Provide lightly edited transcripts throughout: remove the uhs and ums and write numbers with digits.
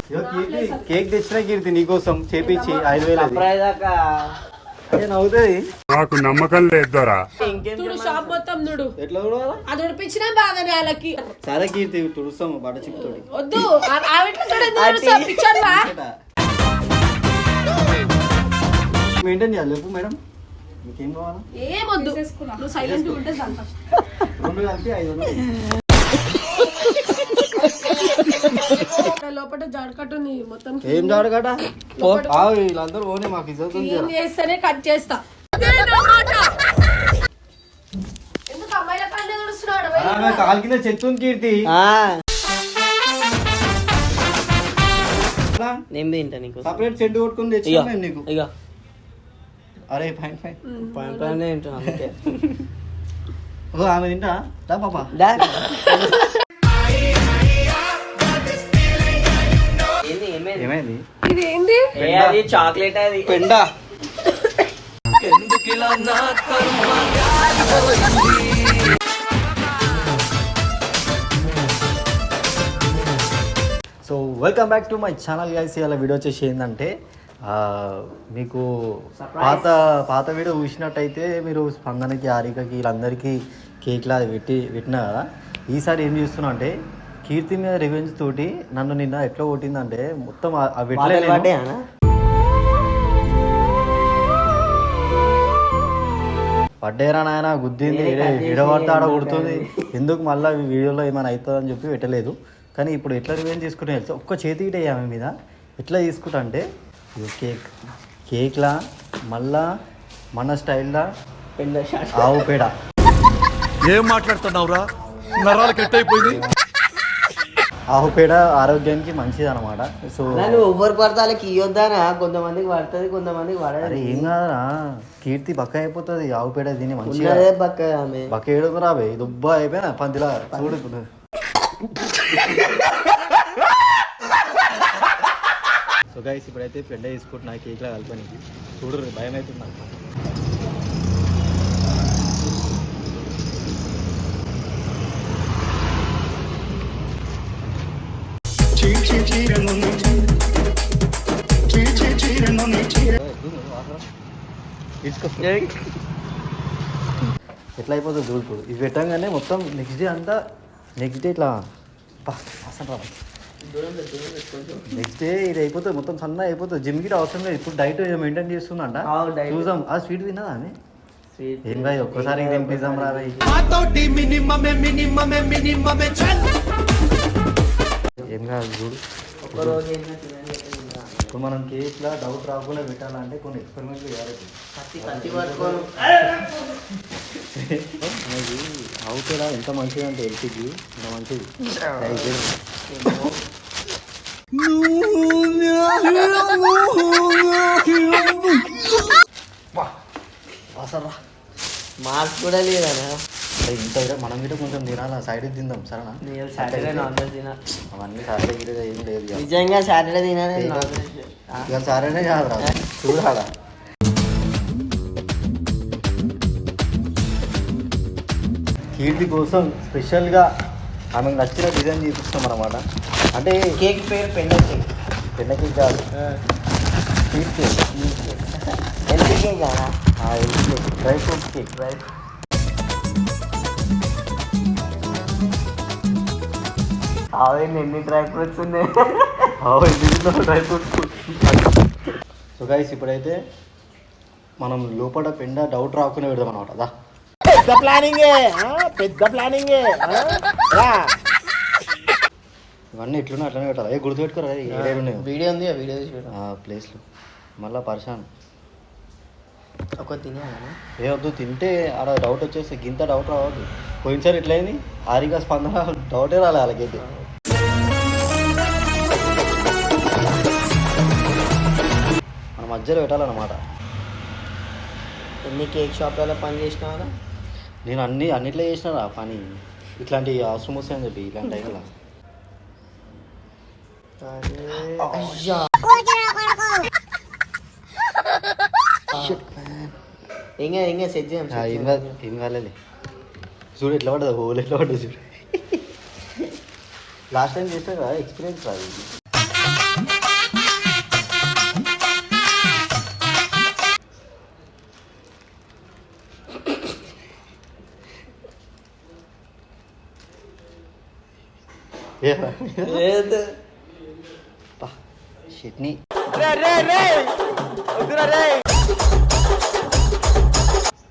Cake తెచ్చిన కీర్తి నీకోసం చేపించి 5,000 నవ్వుతుంది. నాకు నమ్మకం లేదు. షాప్ మొత్తం నుడు ఎట్లా అది ఉడిపించిన బాగానే వాళ్ళకి. సరే కీర్తి తుడుస్తాము బట్ట చిప్పుతోటి. వద్దు మెయింటైన్ చేయాలి చెప్పు మేడం మీకేం కావాలా? ఏమొద్దు నువ్వు సైలెంట్ ఉంటే చాలు. రెండు కలిపి 500. లోపల జాడకట్టుంది మొత్తం. ఏం జాడకట? వీళ్ళందరూ ఓనే మాకు క్లీన్ చేస్తేనే కట్ చేస్తా. ఎందుకు అమ్మాయిల కాళ్ళే తుడుస్తున్నాడు? కాలు కింద చెత్త కీర్తి. నేను తింటా నీకు సపరేట్ చెట్టు కొట్టుకుని తెచ్చుకున్నా నీకు. ఇక అరే ఫైన్ ఫైన్ తింటున్నా అందుకే. ఆమె తింటా దా పాపా. ఏమైంది? ఇది ఏంది? అది చాక్లెట్ అది పెండా. So welcome back to my channel guys. ఇలా వీడియో వచ్చేసి ఏంటంటే మీకు పాత వీడియో చూసినట్టయితే మీరు స్పందనకి హారికకి వీళ్ళందరికీ కేక్లా పెట్టినా కదా. ఈసారి ఏం చేస్తున్నా అంటే కీర్తి మీద రివెంజ్ తోటి నన్ను నిన్న ఎట్లా కొట్టిందంటే మొత్తం పడ్డేరా నాయన గుద్దింది విడబడితే ఆడ కొడుతుంది. ఎందుకు మళ్ళీ వీడియోలో ఏమైనా అవుతుంది అని చెప్పి పెట్టలేదు. కానీ ఇప్పుడు ఎట్లా రివెంజ్ తీసుకుంటే వెళ్తే ఒక్క చేతి ఇటే ఆమె మీద ఎట్లా తీసుకుంటా అంటే కేక్లా మళ్ళా మన స్టైల్లా ఆవు పేడ. ఏం మాట్లాడుతున్నావురా? నరాలు కట్ అయిపోయింది. ఆవు పేడ ఆరోగ్యానికి మంచిది అనమాట. సో ఎవరు పడితే వాళ్ళకి ఇవ్వద్దానా? కొంతమందికి పడుతుంది, కొంతమందికి పడదు. ఏం కాదరా, కీర్తి బక్క అయిపోతుంది ఆవు పేడ తిని మంచిగా. బక్క ఏడుకు రాబే దుబ్బా అయిపోయినా పందిలా చూడు. సో గైస్ ఇప్పుడైతే పెండ తీసుకుంటున్నా కేక్లా కలపనికి. చూడు భయం అవుతుంది నాకు. ఎట్లా అయిపోతుంది చూడు. ఇవి పెట్టంగానే మొత్తం నెక్స్ట్ డే అంతా నెక్స్ట్ డే ఇట్లా నెక్స్ట్ డే ఇది అయిపోతుంది మొత్తం సన్న అయిపోతుంది. జిమ్ గిట్ అవసరం లేదు. ఇప్పుడు డైట్ మెయింటైన్ చేస్తుందంట. చూద్దాం. ఆ స్వీట్ తిన్నదా ఆమె? ఏం భాయ్ ఒక్కసారి తినిపిద్దాం రా భాయ్. ఏం కాదు చూడు. ఇప్పుడు మనం కేక్లా డౌట్ రాకుండా పెట్టాలంటే కొన్ని ఎక్స్పెరిమెంట్లు చేయాలి. అవుతుందా ఎంత మంచిది అంటే హెల్త్కి ఇంత మంచిది. మార్క్స్ కూడా లేదా ఇంత మనం కూడా కొంచెం తినాలా. సైడ్ తిందాం సరేనా? సాటర్డే నాన్ వెజ్ తినా. అవన్నీ సాటర్డే గిటర్డే ఏం లేదు. నిజంగా సాటర్డే తినాలి. ఇక సాటర్డే కాదు రా చూడాలా. కీర్తి కోసం స్పెషల్గా ఆమెకు నచ్చిన డిజైన్ చూపిస్తాం అన్నమాట. అంటే కేక్ పేరు పెండ కేక్. పెండ కేక్ కాదు, స్వీట్ కేక్. హెల్తీ కేక్ కాదా? Healthy cake, dry fruits cake. ఎన్ని డ్రై ఫ్రూట్స్ ఉన్నాయి? Dry fruits. సో గైస్ ఇప్పుడైతే మనం లోపల పెండ డౌట్ రాకుండా పెడదాం అనమాట. అదా పెద్ద ప్లానింగ్. ఇవన్నీ ఎట్లున్నా అట్లనే పెట్టాలి. ఏ గుర్తుపెట్టుకోరా ఏడున్నాయి. వీడియో ఉంది, వీడియో ప్లేస్లో మళ్ళీ పరిశాన్ ఒక తినేయాలి. ఏ వద్దు తింటే ఆడ డౌట్ వచ్చేసి గింత డౌట్ రావద్దు. పోయినసారి ఎట్లయింది హారిక స్పందన డౌటే రాలే వాళ్ళకైతే. మన మధ్యలో పెట్టాలన్నమాట. ఎన్ని కేక్ షాప్లలో పని చేసినావా? నేను అన్నిట్లో చేసిన రా పని. ఇట్లాంటి అవసరం వస్తాయని చెప్పి ఇట్లాంటి టైంలో. ఇంకా సెట్ చేయం. ఏం కాలేదు చూడు ఎట్లా పడ్డది. హోల్ ఎట్లా పడ్డది చూడు. లాస్ట్ టైం చేస్తే కదా ఎక్స్పీరియన్స్ రాదు. లేదు చట్నీ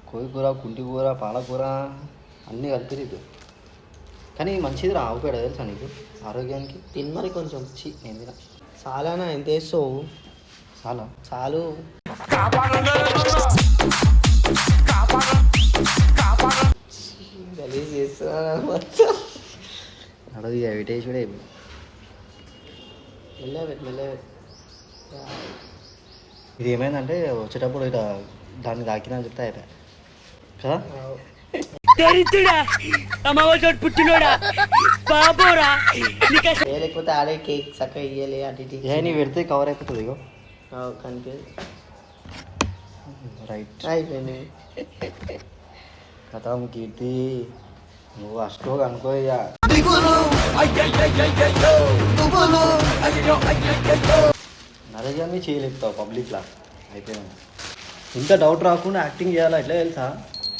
కోయి కూర కుంటి కూర పాలకూర అన్నీ కలిపి ఇది కానీ మంచిది రా ఆవు పేడ తెలుసా నీకు ఆరోగ్యానికి తిని మరి కొంచెం నేను తిన చాలానా ఎంత వేస్తావు చాలా చాలు గలీజ్ చేస్తున్నా మొత్తం నడదు ఇక విటేశ్వడే మెల్లగా ఇది ఏమైందంటే వచ్చేటప్పుడు ఇట్లా దాన్ని తాకినా చెప్తే అయిపోయా కదా లేకపోతే ఆడే కేక్ చక్కగా ఇయ్యలే అటు ఇటు ఏ నీ పెడితే కవర్ అయిపోతుంది ఇగో కనిపించదు రైట్ అయిపోయింది కథం కీర్తి నువ్వు అష్టోగా అనుకో ఇక నరజాన్ని చేయలేపుతావు పబ్లిక్లా అయిపోయింది ఇంత డౌట్ రాకుండా యాక్టింగ్ చేయాలా ఎట్లా తెలుసా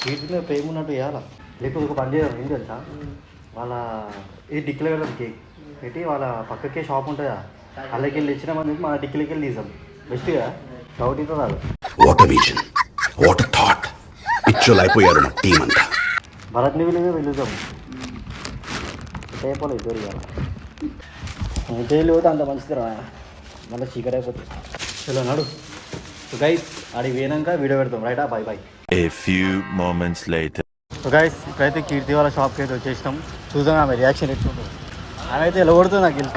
కీర్తి మీద ప్రేమ ఉన్నట్టు చేయాలా లేకపోతే ఒక పని చేయాలి ఏం తెలుసా వాళ్ళ ఇది డిక్కిలో పెడతాం కేక్ పెట్టి వాళ్ళ పక్కకే షాప్ ఉంటుందా వాళ్ళకి వెళ్ళి ఇచ్చిన మంది మన డిక్కిలకి వెళ్ళి తీసాం బెస్ట్గా డౌట్ ఇంత రాదు వాట్ విజన్ వాట్ థాట్ పిక్చర్లు అయిపోయారు మా టీం అంతా భరత్ని వీళ్ళమే వెళ్తాం అయిపోలే ఇద్దరు ఇవాళ జైలు పోతే అంత మంచిది రా మళ్ళీ చీకటి అయిపోతుంది చలో నడు సో గైస్ ఆడికి పోయినాక వీడియో పెడతాం రైటా bye bye A few moments later. So guys ఇప్పుడైతే కీర్తి వాళ్ళ షాప్కి అయితే వచ్చేసినాం చూద్దాం ఆమె రియాక్షన్ ఎట్లుంటుంది ఆమె అయితే ఎలా కొడుతుంది నాకు తెలుసు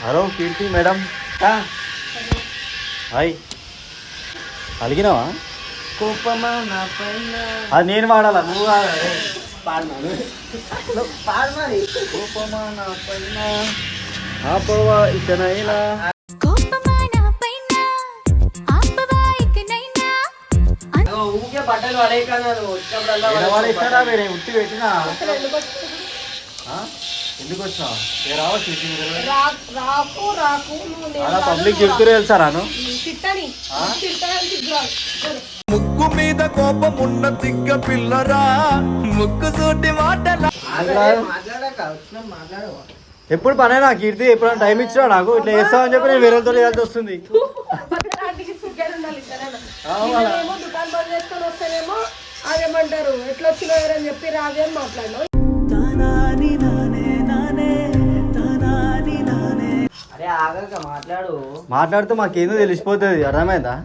హలో కీర్తి మేడం హాయ్ అడిగినావా కోపమా నా పైన అది నేను వాడాలా నువ్వు వాడాలి పాడు మరి కోపమా నా పైన ఆపవా ఇకనైనా ఊకే బట్టలు పడేయకన్నారు వాడేస్తారా వేరే ఉట్టి పెట్టినా అసలు ఎందుకు వచ్చింది? ఎందుకు వచ్చినా రావా రాకు రాకు నువ్వు నేను అలా కాదు, పబ్లిక్ నువ్వు చెప్తూనే వెళ్తారా తిట్టని తిట్టడానికి సిగ్గురాదు. ముక్కు మీద కోపం ఉన్న తిక్క పిల్లరా ముక్కు సూటి మాటల మాట్లాడాక వచ్చిన మాట్లాడవా ఎప్పుడు పనేనా కీర్తి ఎప్పుడైనా టైం ఇచ్చినా నాకు ఇట్లా చేస్తామని చెప్పి నేను వేరేతో చేయాల్సి వస్తుంది పక్కనాటికి సిగ్గేది ఉండాలి ఇద్దరైనా. అవునా? ఈయనేమో దుకాణం బంద్ చేసుకొని వస్తేనేమో అదేమంటారు ఎట్లా వచ్చినా ఎవరని చెప్పి రాదే అని మాట్లాడినావు. అరే ఆగక మాట్లాడు మాట్లాడితే మాకేందో తెలిసిపోతుంది అర్థమైందా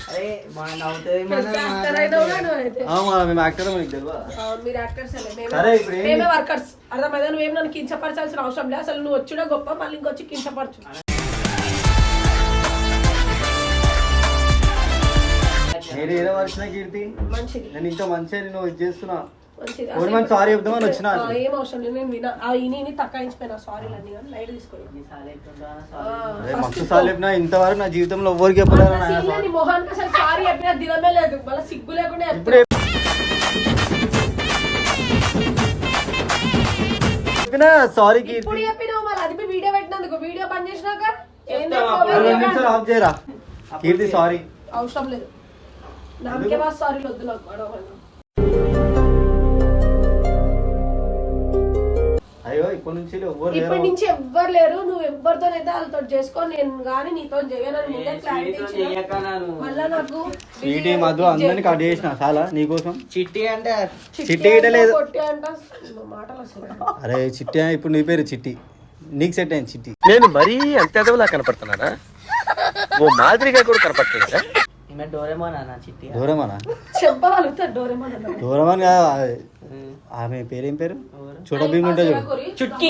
అరే మా నవ్వుతుంది యాక్టర్ అయినావు కదా నువ్వైతే. మేము యాక్టర్ మీకు తెలియదా అవును, మీరు యాక్టర్స్ సరే, ఇప్పుడు ఏంది? మేమే వర్కర్స్ అర్థమైందా నువ్వేం నన్ను కించపరచాల్సిన అవసరం లేదు అసలు నువ్వు వచ్చుడే గొప్ప మళ్ళీ ఇంకొచ్చి కించపరచు నేను ఏదో వచ్చిన కీర్తి మంచిది నేను ఇంకా మంచిగా నేను ఇది చేస్తున్నా మంచిది ఓడి మంచి సారీ చెప్తామని వచ్చినా ఏం అవసరం లేదు నేను వినా ఇని తక్కాయించిపోయినా సారీలు అన్ని కానీ లైట్ తీసుకోండి అరే మస్తు సార్లు చెప్పినా ఇంతవరకు నా జీవితంలో ఎవరికి చెప్పలేదు నాయన. నీ మొహానికి అసలు సారీ చెప్పిన దినమే లేదు మళ్ళీ సిగ్గు లేకుండా ఇప్పుడే చెప్పినా సారీ కీర్తి ఇప్పుడు చెప్పినావు మళ్ళీ అది వీడియో పెట్టినందుకు వీడియో బంద్ చేసినాక ఏంది చెప్తావా? రెండు నిమిషాలు ఆఫ్ చేయరా కీర్తి సారీ అవసరం లేదు నాకే వా సారీలు వద్దు నాకు అడగండి. అయ్యో ఇప్పటి నుంచి ఎవ్వరు ఇప్పటి లేరు నుంచి ఎవ్వరు లేరు నువ్వు ఎవరితోనైతే వాళ్ళతో చేసుకో నేను కానీ నీతో చేయనని ముందే క్లారిటీ ఇచ్చిన మళ్ళా నాకు స్వీటీ మధు అందరినీ కట్ చేసిన చాలా నీకోసం చిట్టి అంటే చిట్టి గిట్ట లేదు. కొట్టి అంట మాటలు వస్తున్నాయి. అరే చిట్టి ఇప్పుడు నీ పేరు చిట్టి నీకు సెట్ అయింది చిట్టి నేను మరీ అంత ఎదవలా కనపడుతున్నానా ఓ మాదిరిగా కూడా కనపడుతున్నారా ఈమె డోరేమోనా నా చిట్టి దూరమానా చెప్పగలుగుతాడు డోరేమోన్ అన్న. దూరమని కాదు ఆమె పేరేం పేరు చూడ భీమ్ ఉంటుంది చూడు చుట్కీ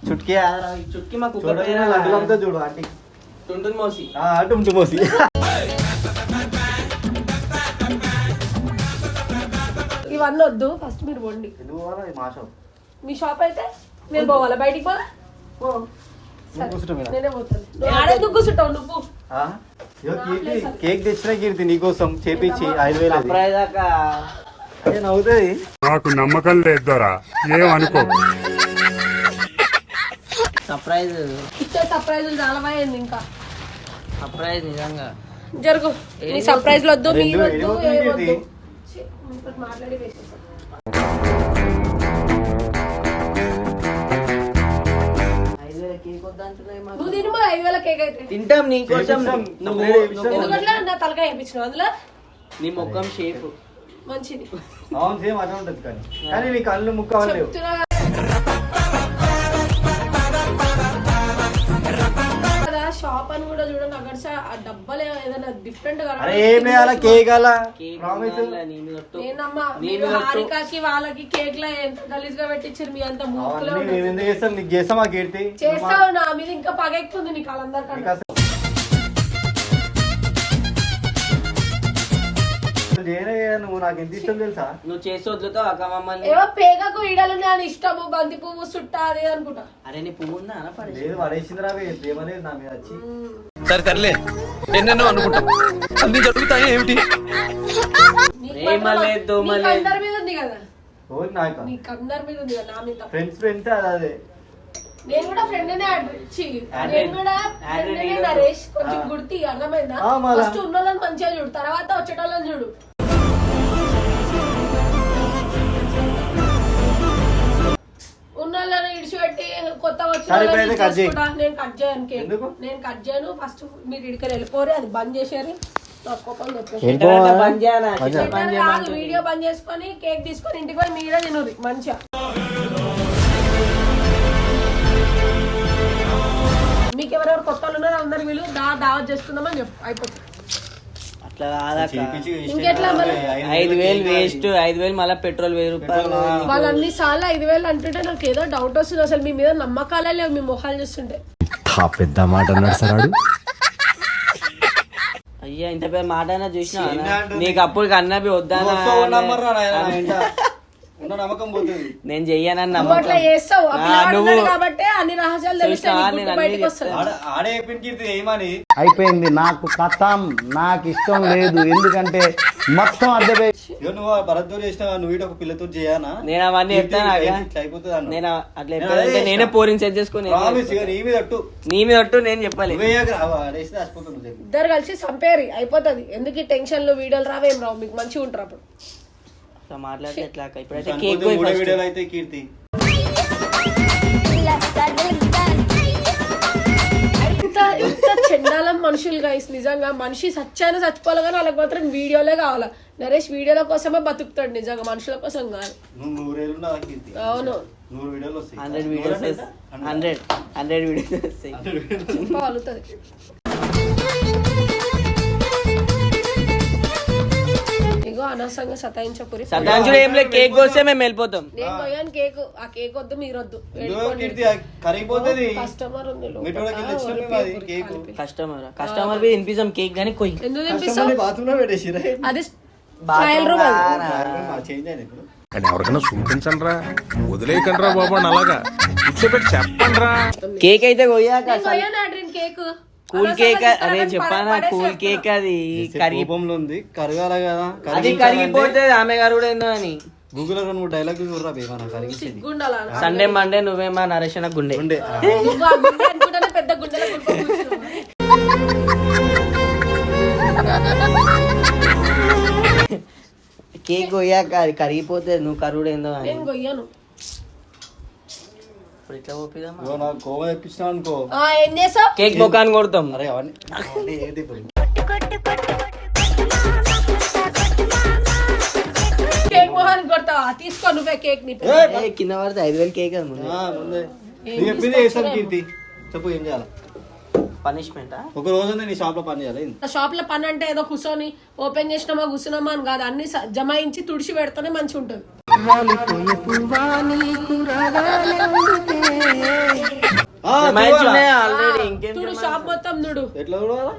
చుట్కీ చుట్కీ మా కుక్క చూడ పేరు లడ్డులంతా చూడు ఆంటీ టుంటున్ మోసి అటు ఉంటు మోసి ఇవన్నీ వద్దు ఫస్ట్ మీరు వండి ఎందుకు పోవాలా? ఇది మా షాప్ మీ షాప్ అయితే నేను పోవాలా బయటికి పోదా పో. నువ్వు కూర్చుంటావు మీద. నేనే పోతాను నువ్వు ఆడేందుకు కూర్చుంటావు నువ్వు ఆ? ఇగో కీర్తి కేక్ తెచ్చిన కీర్తి నీకోసం చేపించి 5,000 అది. సర్ప్రైజ్ దాకా అదే నవ్వుతుంది నాకు నమ్మకం లేదోరా ఏమనుకో సర్ప్రైజ్ ఇచ్చే సర్ప్రైజులు చాలా అయింది ఇంకా సర్ప్రైజ్ నిజంగా జరుగు నీ సర్ప్రైజ్ వద్దు మీరు రెండు వద్దు ఏమవుతుంది ఏమొద్దు కీర్తి? మీతో మాట్లాడి వేసేసాను. నువ్వు తిను మరి 5,000 కేక్ అయితే తింటాం నీకోసం. ఎందుకంటే నా తలకాయ వేయించిన అందులో నీ ముఖం షేప్ మంచిది. అవును సేమ్ అట్లా ఉంటుంది కానీ నీ కళ్ళు ముక్క లేవు. చెప్తున్నా కదా షాప్ అని కూడా చూడండి. అక్కడ ఆ డబ్బాలు ఏదైనా డిఫరెంట్ గా అరే ఏం వేయాలా కేక్ అలా ప్రామిస్ నేనమ్మా మీరు హారికాకి వాళ్ళకి కేక్ లా ఎంత గలీజ్ గా పెట్టించారు. మీ అంత మూకులో మేము ఎందుకు చేస్తాం నీకు చేస్తామా కీర్తి చేస్తావు. నా మీద ఇంకా పగ ఎక్కుంది నీకు వాళ్ళందరికన్నా. నువ్వు నాకు ఎంత ఇష్టం తెలుసా. నువ్వు చేసి వదులుతావు అక్క మమ్మల్ని. ఏవో పేగకు ఈడలు అని ఇష్టము బంతి పువ్వు చుట్టా అదే అనుకుంటా. అరే నీ పువ్వు ఉందా లేదు పడేసింది రావే ఏమనేది నా మీద వచ్చి. సరే తరలే ఎన్నెన్నో అనుకుంటాం అన్ని జరుగుతాయి ఏమిటి అందరి మీద ఉంది కదా. రోజు నాకు నీకు అందరి మీద ఉంది కదా నా మీద. ఫ్రెండ్స్ అదే నేను కూడా ఫ్రెండ్ నేను కూడా ఫ్రెండ్ నరేష్ కొంచెం గుర్తి అర్థమైందా. ఫస్ట్ ఉన్న వాళ్ళని మంచిగా చూడు, తర్వాత వచ్చేటోళ్ళని చూడు. ఉన్న వాళ్ళని ఇడిచిపెట్టి కొత్త వచ్చిన నేను కట్ చేయను కేక్. నేను కట్ చేయను. ఫస్ట్ మీరు ఇడికి వెళ్ళిపోరు, అది బంద్ చేసారు. నా కోపం కాదు, వీడియో బంద్ చేసుకొని కేక్ తీసుకొని ఇంటికి పోయి మీరే తినరు మంచిగా. మీకు ఎవరెవరు కొత్త వాళ్ళు ఉన్నారో అందరికి వీళ్ళు దావత్ చేసుకుందామని చెప్పు అయిపోతుంది. అట్లా కాదక్క. ఇంకెట్లా 5,000 వేస్ట్. 5,000 మళ్ళీ పెట్రోల్ 1,000 రూపాయలు. వాళ్ళు అన్ని సార్లు 5,000 అంటుంటే నాకు ఏదో డౌట్ వస్తుంది. అసలు మీ మీద నమ్మకాలే లేవు మీ మొహాలు చూస్తుంటే. పెద్ద మాట అన్నాడు సార్. అయ్యా ఇంత పెద్ద మాట అయినా చూసినా నీకు అప్పుడు అన్నవి వద్దా నేను చెయ్యనని నువ్వు అట్లా చేస్తావు కాబట్టి అన్ని రహస్యాలు తెలుస్తాయి. అయిపోయింది నాకు కథం. నాకు ఇష్టం లేదు ఎందుకంటే మొత్తం అర్థమై నువ్వు భరత్ చేసినా నువ్వు ఒక పిల్లతో చేయనా. నేను అవన్నీ చెప్తాను. నేను అట్లా నేనే పోరింగ్ సెట్ చేసుకుని నీ మీద ఒట్టు నేను చెప్పాలి. ఇద్దరు కలిసి చంపేరి అయిపోతుంది. ఎందుకు ఈ టెన్షన్లు వీడియోలు రావేం రావు, మీకు మంచిగా ఉంటారు అప్పుడు. మాట్లాడితే ఎట్లా ఇప్పుడైతే కేక్ అయితే కీర్తి ఇంత చెండాలం మనుషులు గైస్. నిజంగా మనిషి సచ్చాన చచ్చిపోవాలి కానీ వాళ్ళకి మాత్రం వీడియోలే కావాలా. నరేష్ వీడియోల కోసమే బతుకుతాడు నిజంగా, మనుషుల కోసం కాదు. అవును 100 వీడియోస్ వస్తాయి. చెప్పగలుగుతుంది. ఇగో అనవసరంగా సతాయించకూరి. సతాయించుడు ఏం లేదు. కేక్ కోస్తే మేము వెళ్ళిపోతాం. నేను పోయాను కేక్. ఆ కేక్ వద్దు, మీరు వద్దు. కస్టమర్ తినిపిస్తాం కేక్ కానీ కొయ్యి. ఎందుకు తినిపిస్తావు? అది ట్రయల్ రూమ్. కానీ ఎవరికైనా చూపించండి రా, వదిలేయకండి రా బాబు అలాగా కూర్చోబెట్టి చెప్పండి రా. కేక్ అయితే కొయ్యాక కేక్ కూల్ కేక్. అదే చెప్పానా కూల్ కేక్. అది కరిగిపోంలో ఉంది, కరగాల కదా. అది కరిగిపోతే ఆమె గారు కూడా ఏందో అని గూగుల్ లో నువ్వు డైలాగ్ సండే మండే నువ్వేమా నరేషణ గుండె పెద్ద గుండె. కేక్ కొయ్యాక అది కరిగిపోతే నువ్వు కరువుడు ఏందో అని. నేను కొయ్యాను. ఇట్లా ఓపిదామా కోమ తెప్పించినా అనుకో, ఏం చేస్తావు? కేక్ బొకాన్ని కొడతాం. అరే అవన్నీ కేక్ మొహానికి కొడతావా? తీసుకో నువ్వే కేక్. ని కింద పడితే 5,000 కేక్ అది ముందే చెప్పింది చేస్తాను కీర్తి. చెప్పు ఏం చేయాలి? పనిష్మెంట్ ఒక రోజు నీ షాప్ లో పని చేయాలి. షాప్ లో పని అంటే ఏదో కూర్చొని ఓపెన్ చేసినామా కూర్చున్నామా అని కాదు, అన్ని జమాయించి తుడిచి పెడితేనే మంచిగా ఉంటుంది. షాప్ మొత్తం నుడు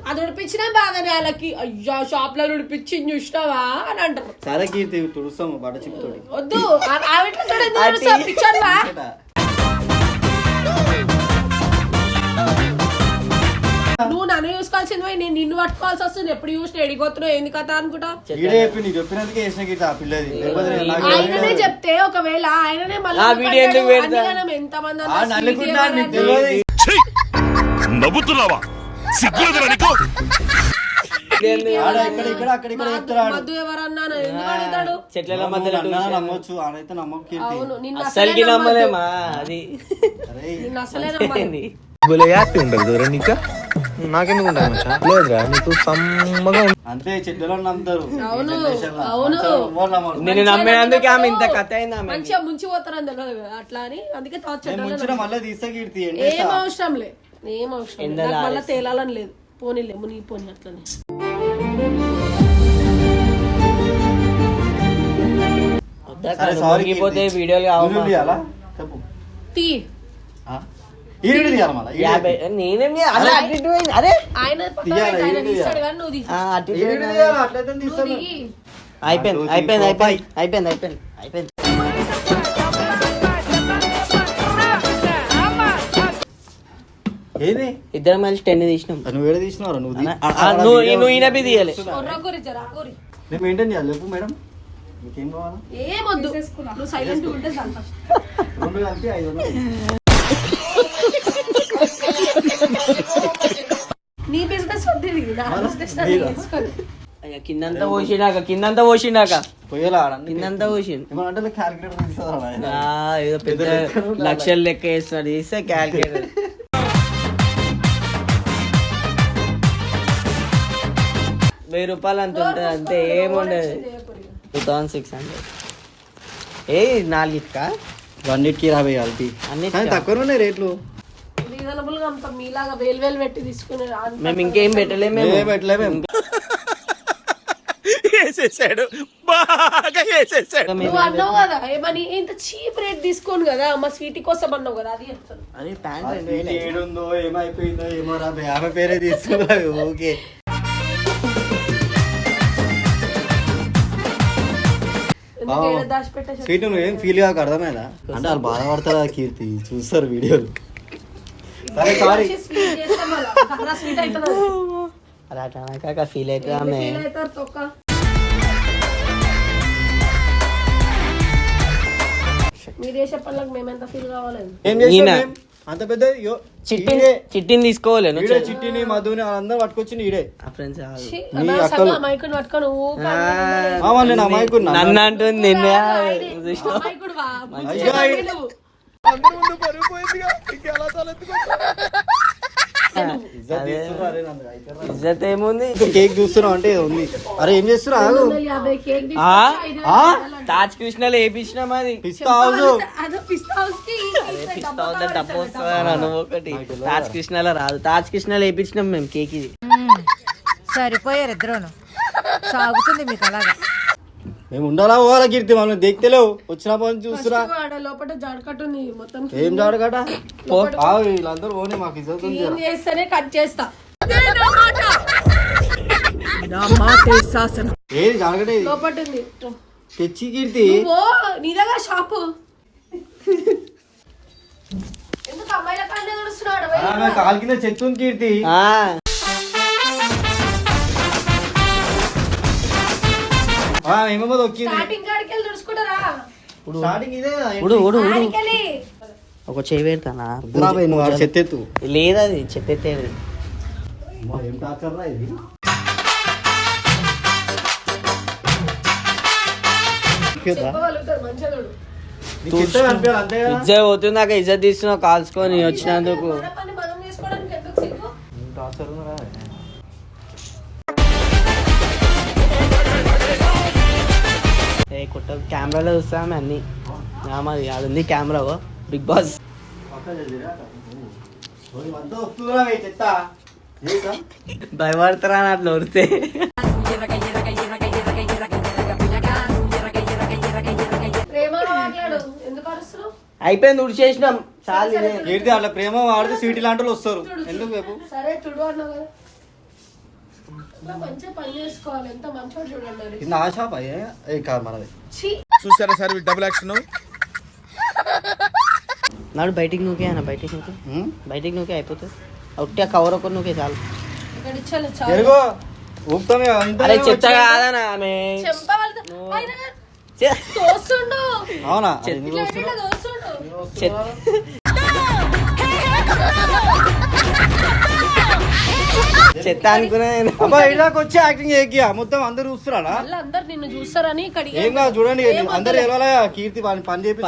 అది ఉడిపించినా బాగానే వాళ్ళకి. అయ్యా షాప్ లో ఉడిపించి చూసినావా అని అంటారు. సరే కీర్తి తుడుస్తాము బట్ట చిప్తోడి. వద్దు ఆవిడ పిచ్చర్వా. నువ్వు నన్ను చూసుకోవాల్సింది పోయి నేను నిన్ను పట్టుకోవాల్సి వస్తుంది. ఎప్పుడు చూసిన ఎడిగొత్తున్నావు ఏంది కథ అనుకుంటా. ఆయననే చెప్తే ఒకవేళ ఆయననే మళ్ళీ ఎంతమంది నవ్వుతున్నావా? సిగ్గులేదురా నీకు? ఇక్కడ అక్కడ ఎత్తురాడు మధు ఎవరన్నా ఎందుకు అడుగుతాడు? చెట్ల మధ్యలో నమ్మొచ్చు ఆడైతే నమ్మకు కీర్తి. అవును నిన్ను అస్సలుకి నమ్మలేమా అది నిన్ను అసలే నమ్మను. హ్యాపీ ఉండదు నీకు నాకెందుకు ఉండదు మచ్చా లేదురా నీకు సమ్మగా అంతే చెడ్డలో నమ్ముతారు అవును ఈ generation లో. అవును ఎవరు నమ్మరు. నేను నమ్మేందుకే ఆమె ఇంత కథ అయింది ఆమె మంచిగా ముంచి పోతారని తెలియదు కదా అట్లా అని అందుకే నేను ముంచిన మళ్ళీ తీస్తా కీర్తి ఏం ఏం చేస్తా? అవసరం లే ఏం అవసరం లేదు. నాకు మళ్ళీ తేలాలని లేదు. పోనీలే మునిగిపోని అట్లనే సరే, sorry పోతే కీర్తి. వీడియోలు నువ్వు కావాలి తీయాలా? చెప్పు తీ ఆ? ఈ వీడియో తీయాలా మళ్ళా? ఈ వీడియో. నేనేం అలా అటు ఇటు పోయింది. అరే ఆయన పక్కన తీయాలా? పెట్టి ఆయన ఏం తీస్తాడు కానీ నువ్వు తీ. అటు ఈ ఇటు వీడియో పోయింది. తీయాలా? అట్లయితే నువ్వు తీస్తాను. దిగి. అయిపోయింది అయిపోయింది అయిపోయింది అయిపోయింది అయిపోయింది అయిపోయింది ఏది ఇద్దరం కలిసి 10 తీసినాం నువ్వు ఏడ తీసినావు నువ్వు తీ. నువ్వు ఈయనపి తీయాలి కొర్ర గురించి రా గురి. నేను మెయింటైన్ చేయాలి చెప్పు మేడం మీకేం కావాలా ఏమొద్దు నువ్వు సైలెంట్ ఉంటే చాలు ఫస్ట్. 2 కలిపి 500. నీ బిజినెస్ వద్దు ఇది. నా బిజినెస్ నాకు చేసుకోండి. అయ్యా, కిందంతా పోసిండాక పోయేలా ఆడండి కిందంతా పోసిండు ఏమన్నా క్యాలిక్యులేటర్ తీసుకోవాలి ఏదో పెద్ద లక్షలు లెక్క వేస్తాడు తీస్తే క్యాల్కులేటర్ 1000 రూపాయలు అంత ఉంటుంది అంతే ఏముండదు 2600 ఏ 4 అన్నిటికీ 50 కలిపి అన్నిటికీ. కానీ తక్కువ ఉన్నాయి రేట్లు రీజనబుల్ గా అంత మీలాగా వేలు పెట్టి తీసుకునే మేము ఇంకేం పెట్టలేము ఏం పెట్టలేము వేసేసాడు బాగా వేసేసాడు. నువ్వు అన్నావు కదా ఏమని ఇంత చీప్ రేట్ తీసుకోను కదా మా స్వీటీ కోసం అన్నావు కదా అది చెప్తాను. అరే ప్యాంట్ ఆ సీట్ ఏడుందో ఏమైపోయిందో ఏమో రా బే, ఆమె పేరే తీసుకున్నా ఓకే ఎందుకు ఏడ దాచిపెట్టేసి స్వీట్ నువ్వు ఏం ఫీల్ కాక అర్థమైందా అంటే వాళ్ళు బాధపడతారా కీర్తి చూస్తారు వీడియోలు సరే సారీ స్వీట్ చేస్తాం మళ్ళా. కర్ర స్వీట్ అవుతుంది అది. అలా అట్లా ఫీల్ అవుతుంది ఆమె ఫీల్ అవుతారు తొక్క. మీరు చేసే పనులకు మేమెంత ఫీల్ కావాలండి. ఏం చేస్తాం ఈయన. మేము? అంత పెద్ద చిట్టిని తీసుకోవాలి చిట్టిని మధుని అందరూ పట్టుకొచ్చి ఈడే ఫ్రెండ్స్ ఛీ, నీ అలా అక్కలు. సగం అమాయకుడిని పట్టుకొని ఊరికే నేను అమాయకున్నా నన్ను అంటుంది నిన్నే అమాయకుడివా? అయ్యో, నువ్వు. ఇజ్జత్ ఏముంది కేక్ చూస్తున్నావు అంటే ఏదో ఉంది అరే ఏం చేస్తున్నావు ఆగు 50 కేక్ ఆ? తీసుకొచ్చి 5 ఆ? తాజ్ కృష్ణలో వేపించినాం అది పిస్తా హౌస్ అదో పిస్తా హౌస్ కి పిస్తా ఉందా డబ్బు వస్తుందా నువ్వు ఒకటి తాజ్ కృష్ణలో రాదు తాజ్ కృష్ణలో వేపించినాం మేము కేక్ ఇది సరిపోయారు ఇద్దరును సాగుతుంది మీకు అలాగా మేము ఉండాలా పోవాలా కీర్తి మనం దిగుతలేవు వచ్చిన పని చూస్తురా ఆడ లోపల జాడకట్టు ఉంది మొత్తం ఏం జాడకట వీళ్ళందరూ పోనీ మాకు ఇజ్జత్ ఉంది క్లీన్ చేస్తేనే కట్ చేస్తా. ఏది జాడకట ఇది? లోపల ఉంది తెచ్చి కీర్తి ఓ నీ దగ్గర షాపు ఎందుకు అమ్మాయిల కాళ్ళ నడుస్తున్నాడు ఆమె కాలు కింద చెట్టు ఉంది కీర్తి ఆ, ఏమేమో దొక్కింది స్టార్టింగ్ కాడికి వెళ్ళి నడుచుకుంటారా స్టార్టింగ్ ఇదే కదా. ఉడు ఉడు ఉడు ఆడికెళ్ళి ఒక చేయి పెడతానా రాబోయే నువ్వు ఆ చెత్తెత్తు లేదది చెత్తేది ఏం టార్చర్ రా ఇది చెప్పగలుగుతారు మంచిగా చూడు. నీకు చెత్త కనిపించాలి అంతే కదా ఇజ్జత్ పోతుంది నాకు ఇజ్జత్ తీస్తున్నావు కాల్చుకొని వచ్చినందుకు మన పని మనం చేసుకోవడానికి ఎందుకు సిగ్గు? టార్చర్ ఉందిరా. ఏ కొట్ట కెమెరాలో చూస్తామే అన్ని మరి అది ఉంది కెమెరా బిగ్ బాస్ అంతా వస్తుందిరా ఈ చెత్త ఏంటా? భయపడతారా అని అట్లా వరితే ప్రేమలో మాట్లాడు ఎందుకు అరుస్తున్నావు? అయిపోయింది ఉడిచేసినాం చాలు ఇదే. కీర్తి అట్లా ప్రేమ వాడితే స్వీట్ లాంటి వాళ్ళు వస్తారు ఎందుకు రేపు సరే తుడు అన్నావు కదా ఇట్లా మంచిగా పని చేసుకోవాలి ఎంత మంచిగా చూడండి కింద ఆ షాప్ అయ్యే ఏ కాదు మనది ఛీ చూసారా సార్ డబుల్ యాక్షన్. నాడు బయటికి నూకే అన్న బయటికి నూకే అయిపోతుంది ఒకటి కవర్ ఒకటి నూకే చాలు ఇక్కడ ఇచ్చాను చాలు ఎరుగో ఊపుతామే ఇంత అరే చెత్త కాదనా ఆమె చెంప ఆయన తోస్తుండు అవునా ఇట్లా పెట్టినా తోస్తుండు చెత్త అనుకున్నా నేను. అబ్బా ఇలాగ వచ్చి యాక్టింగ్ చేయకియా మొత్తం అందరు చూస్తున్నారా? మళ్ళీ అందరు నిన్ను చూస్తారని ఇక్కడికి ఏం కాదు చూడండి, అందరు ఎలా కీర్తి పని చేపి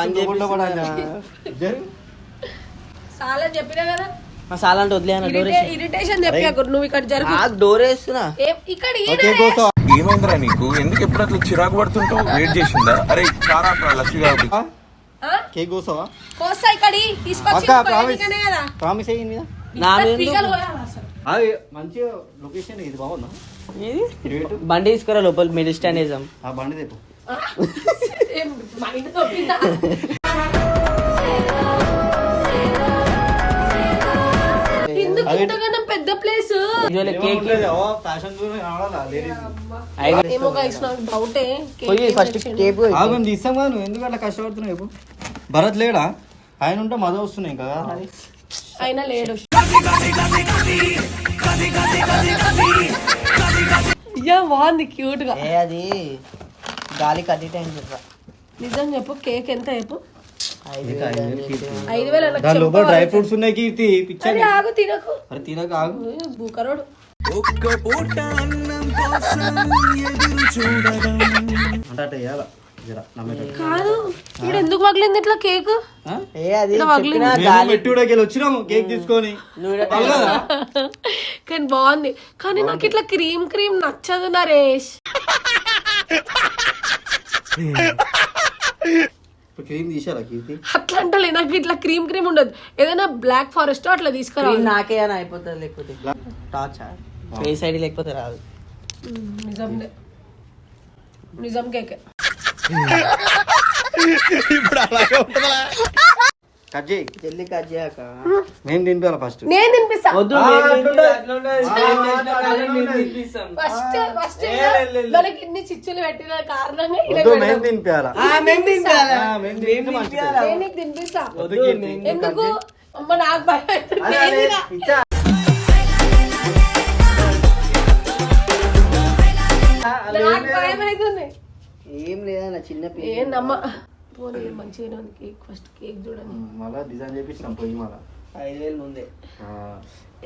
చాలా చెప్పినా కదా మా సాలా అంటే వదిలేయన్న డోర్ వేసి. ఇరిటేషన్ చెప్పాకు నువ్వు ఇక్కడ జరుగు నాకు డోర్ వేస్తున్నా. ఇక్కడ ఏమైందిరా నీకు? ఎందుకు ఎప్పుడు అట్లా చిరాకు పడుతుంటావు? వెయిట్ చేసిందా? అరే కారా లక్ష్మి కేక్ కోసావా? కోస్తా ఇక్కడ తీసుకొచ్చి కదా ప్రామిస్ అయ్యింది కదా? నా మీద పీకలు కోయాలి అసలు. అది మంచి లొకేషన్, ఇది బాగుందా? ఏది? బండి తీసుకురా లోపల మిడిల్ స్టాండ్ వేసాం. ఆ బండి తెప్పు. ఏం మైండ్ తప్పిందా? ఎందుకు ఇంతకన్నా పెద్ద ప్లేస్? కేక్ ఫ్యాషన్ ఏమో గైస్ నాకు డౌటే. ఫస్ట్ కేక్ ఆగం తీస్తాం కదా, నువ్వు ఎందుకు అట్లా కష్టపడుతున్నావు చెప్పు? భరత్ లేడా? ఆయన ఉంటే మజా వస్తున్నాయి కదా. అయినా లేడు. అయ్యా బాగుంది క్యూట్ గా. అది గాలి కట్టి టైం చెప్పా. నిజం చెప్పు, కేక్ ఎంత చెప్పు? 5,000. 5,000 దాని లోపల డ్రై ఫ్రూట్స్ ఉన్నాయి కీర్తి. పిచ్చర్ ఆగు తినకు. అరే తినక ఆగు. బూకరోడు అంటే అట్లా వేయాల జర నమ్మేటట్టు. కాదు ఇప్పుడు ఎందుకు పగిలింది ఇట్లా కేక్? అది మెట్టుడికి వచ్చినాము కేక్ తీసుకొని. కానీ బాగుంది, కానీ నాకు ఇట్లా క్రీమ్ క్రీమ్ నచ్చదు నరేష్. క్రీమ్ తీసారా కీర్తి? అట్లా అంటే నాకు ఇట్లా క్రీమ్ క్రీమ్ ఉండదు. ఏదైనా బ్లాక్ ఫారెస్ట్ అట్లా తీసుకురావాలి. నాకే అని అయిపోతుంది, లేకపోతే టార్చ్ ఫేస్ ఐడి లేకపోతే రాదు. నిజంగా నిజం కేక్. ఇప్పుడు అలాగే ఉంటుందా? కట్ చేయి, జల్దీ కట్ చేయక. మేము తినిపించాలి ఫస్ట్. నేను తినిపిస్తా. వద్దు ఫస్ట్ మనకి ఇన్ని చిచ్చులు పెట్టిన కారణంగా ఇలా మేము తినిపించాలా? నేను నీకు తినిపిస్తా. ఎందుకు అమ్మ నాకు భయం అవుతుంది. నాకు భయం అవుతుంది. ఏం లేదా చిన్న ఏందమ్మ పోనీ మంచిగా కేక్. ఫస్ట్ కేక్ చూడండి. మళ్ళా డిజైన్ చేపించినాం పోయి మళ్ళా 5,000 ముందే.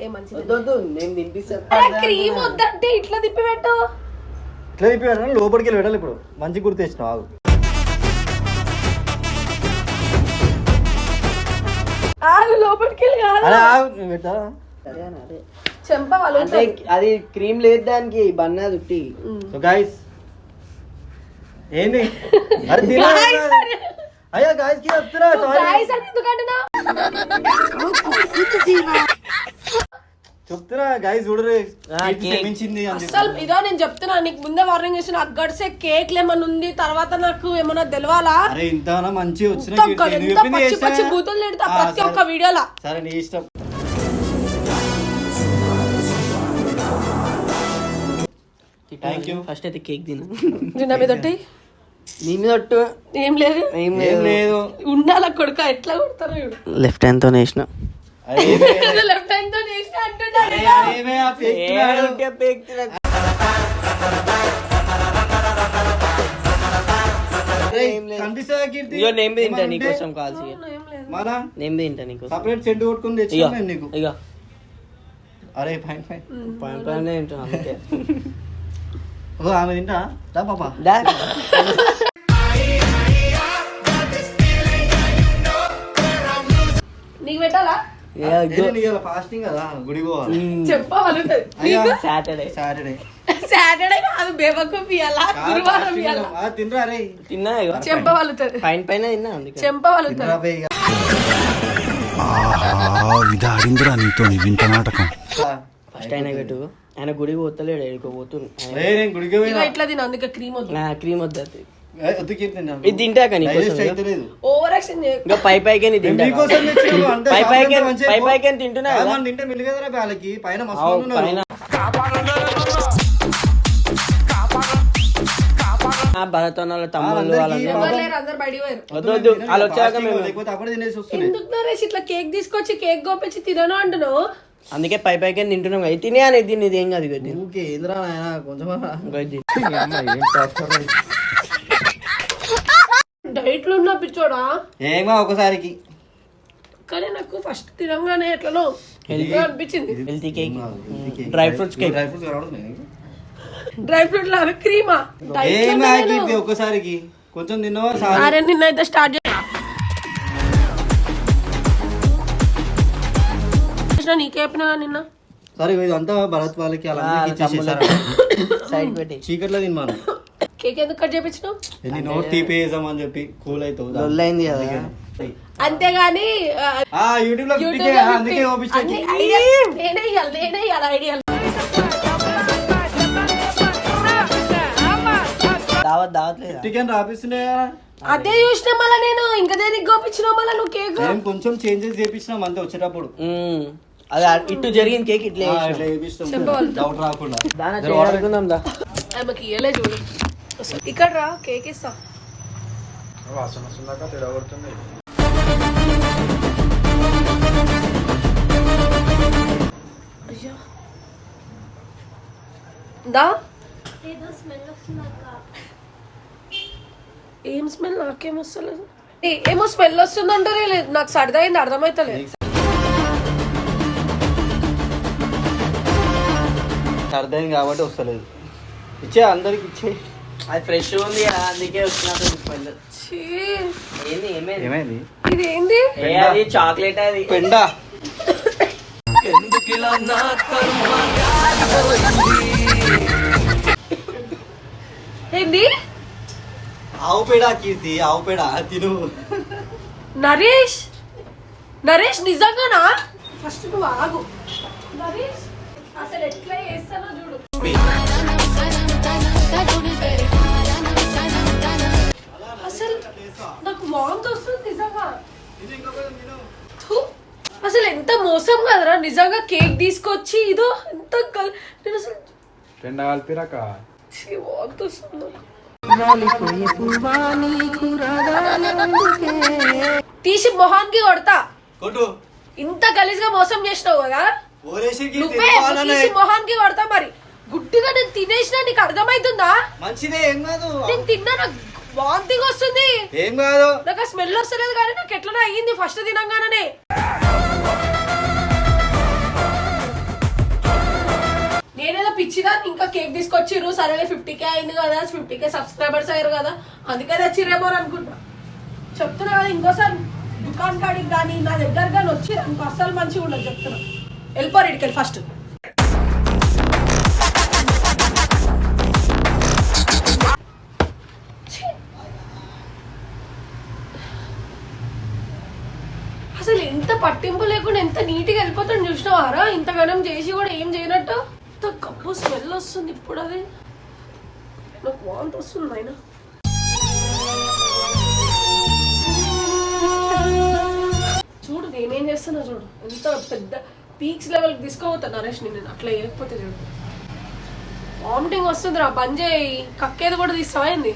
ఏ మంచిది. వద్దు నేను తినిపిస్తాను. క్రీమ్ వద్దంటే ఇట్లా తిప్పి పెట్టు. ఇట్లా తిప్పి పెట్టాలి, లోపలికి వెళ్ళి పెట్టాలి. ఇప్పుడు మంచి గుర్తు తెచ్చినావు ఆగు. ఆగు లోపలికి వెళ్ళి కాదు. అరే ఆగు, నువ్వు పెట్టాలా? చెంప వాళ్ళు అది క్రీమ్ లేదు దానికి బన్నా దుట్టి. సో గైస్ ఏంది? అరే తిన అయ్యా గాయస్ కి చెప్తున్నా చెప్తున్నా గాయస్ చూడరు క్షమించింది అసలు ఇదో నేను చెప్తున్నా నీకు ముందే వార్నింగ్ చేసిన. అగ్గడిసే కేక్ ఏమన్నా ఉంది తర్వాత నాకు ఏమన్నా తెలవాలా? అరే ఇంత మంచి వచ్చిన పచ్చి బూతులు తిడతా ప్రతి ఒక్క వీడియోలా. సరే నీ ఇష్టం. Thank you. ఫస్ట్ అయితే కేక్ తిను. నా మీద ఒట్టి నీ మీద ఒట్టు. ఏం లేదు ఏం లేదు. ఉండాల కొడుక ఎట్లా కొడతారు? లెఫ్ట్ హ్యాండ్ తో వేసిన. లెఫ్ట్ హ్యాండ్ తో చేసిన అంటున్నారు. నేమ్ తింటా నీకోసం కాల్సి. నేమ్ తింటా నీకోసం. సపరేట్ సెంట్ కొట్టుకుని తెచ్చుకున్నాను నీకు. ఇక అరే ఫైన్ ఫైన్ పాయింట్ పాయింట్ తింటా అందుకే. ఓ ఆమె తింటా దా పాపా. నీకు పెట్టాలా? ఫాస్టింగ్ కదా గుడి పోవాలి. చెప్పాలి సాటర్డే సాటర్డే కాదు బేబకు ఇయ్యాలా గురువారం ఇయ్యాలా? తినరా రే. తిన్నా చెంప వలుతుంది. పైన పైన తిన్నా అందుకే. చెంప వలుతుంది. ఇది ఆడిందిరా నీతో వింత నాటకం. ఫస్ట్ ఆయన పెట్టు. ఆయన గుడికి పోతలేడు, వెళ్ళిపోతుంది. గుడికి ఇట్లా తిన అందుకే క్రీమ్ వద్దు. క్రీమ్ వద్దు. ఇది ఇది తింటాక ఓవర్ యాక్షన్ ఇంకా పై పైకే తింటా. పై పైకే తింటున్నా తింటే మిల్లిగదరా వాళ్ళకి పైన పైన. భరతనాల తమ్ముళ్ళు అందరు బయటికి పోయారు. వద్దు వద్దు వాళ్ళు వచ్చాక మేము అప్పుడు తినేసి వస్తుంది. ఎందుకు నరేష్ ఇట్లా కేక్ తీసుకొచ్చి కేక్ గోపించి తినను అంటున్నావు? అందుకే పై పైకే తింటున్నాం. అయితే తినే అనేది తినేది ఏం కాదు. ఊకే ఏంద్రా నాయన కొంచెం డైట్ లో ఉన్న పిచ్చోడా ఏమో ఒకసారికి. కానీ నాకు ఫస్ట్ తినంగానే ఎట్లనో అనిపించింది. Healthy cake, dry fruits cake. Dry fruit లాగా క్రీమా ఒక్కసారికి కొంచెం తిన్నావా? అరే నిన్నైతే స్టార్ట్ చేసిన నీకే చెప్పినా నిన్న. సరే ఇదంతా భరత్ వాళ్ళకి అలా సైడ్ పెట్టి చీకట్లో తిన్నాను. కేక్ ఎందుకు కట్ చేయించినావు? ఎన్ని నోట్ తీపేసామని చెప్పి కూల్ అవుతావు. లొల్లైంది కదా. అంతేగాని యూట్యూబ్ లో అందుకే నేనే ఇవ్వాలి ఐడియాలు. దావత్ లేదా? చికెన్ రాపిస్తున్నాయి కదా. అదే చూసిన మళ్ళీ నేను ఇంకా దేనికి గోపించినావు మళ్ళీ నువ్వు కేక్. మేము కొంచెం చేంజెస్ చేపించినాం అంతే వచ్చేటప్పుడు. అది ఇటు జరిగింది కేక్ ఇట్లా డౌట్ రాకుండా ఆమెకి ఇయ్యలే చూడు. ఇక్కడ రా కేక్ ఇస్తా. అయ్యా దా ఏం స్మెల్ నాకేం వస్తలేదు. ఏమో స్మెల్ వస్తుందంటే నాకు సర్ది అయింది అర్థమైతలేదు. అర్థమైంది కాబట్టి వస్తలేదు. ఇచ్చే అందరికి ఇచ్చే. అది ఫ్రెష్ ఉంది అందుకే వచ్చినట్టు. ఏమైంది? ఇది ఏంది? అది చాక్లెట్. అది పెండ. ఏంది? ఆవు పేడ కీర్తి, ఆవు పేడ తిను. నరేష్ నిజంగానా? ఫస్ట్ నువ్వు ఆగు. నరేష్ అసలు ఎట్లా చేస్తానో చూడు. అసలు నాకు వాంతి వస్తుంది నిజంగా. అసలు ఎంత మోసం కదరా నిజంగా. కేక్ తీసుకొచ్చి ఇదో ఎంత నేను అసలు వాంతి వస్తుంది. తీసి మొహానికి కొడతా. కొట్టు. ఇంత గలీజ్గా మోసం చేసినావు కదా, నువ్వే తీసి మొహానికి కొడతా. మరి గుడ్డిగా నేను తినేసిన నీకు అర్థమైతుందా? మంచిదే, ఏం కాదు. నేను తిన్నా నాకు వాంతిగా వస్తుంది. ఏం కాదు. నాకు ఆ స్మెల్ వస్తలేదు కానీ నాకు ఎట్లనే అయ్యింది ఫస్ట్ తినంగానే. నేనేదో పిచ్చిదా ఇంకా కేక్ తీసుకొచ్చిర్రు. సరేలే 50K అయింది కదా, 50K సబ్స్క్రైబర్స్ అయ్యారు కదా అందుకే తెచ్చిరేమో అనుకుంటా. చెప్తున్నా కదా ఇంకోసారి దుకాణం కాడికి కానీ నా దగ్గర కానీ వచ్చి అనుకో అస్సలు మంచిగా ఉండదు చెప్తున్నా. వెళ్ళిపోరు ఇడికెళ్ళి ఫస్ట్. అసలు ఎంత పట్టింపు లేకుండా ఎంత నీట్గా వెళ్ళిపోతాను చూసినావారా? ఇంతగానం చేసి కూడా ఏం చేయనట్టు ఎంత కప్పు స్మెల్ వస్తుంది. ఇప్పుడు అది నాకు వాంతి వస్తుంది అయినా. చూడు నేనేం చేస్తున్నా చూడు. ఎంత పెద్ద పీక్స్ లెవెల్కి తీసుకోపోతాను నరేష్ నేను అట్లా చేయకపోతే. చూడు వామిటింగ్ వస్తుంది రా. బంద్ చేయి. కక్కేది కూడా తీస్తావా ఏంది?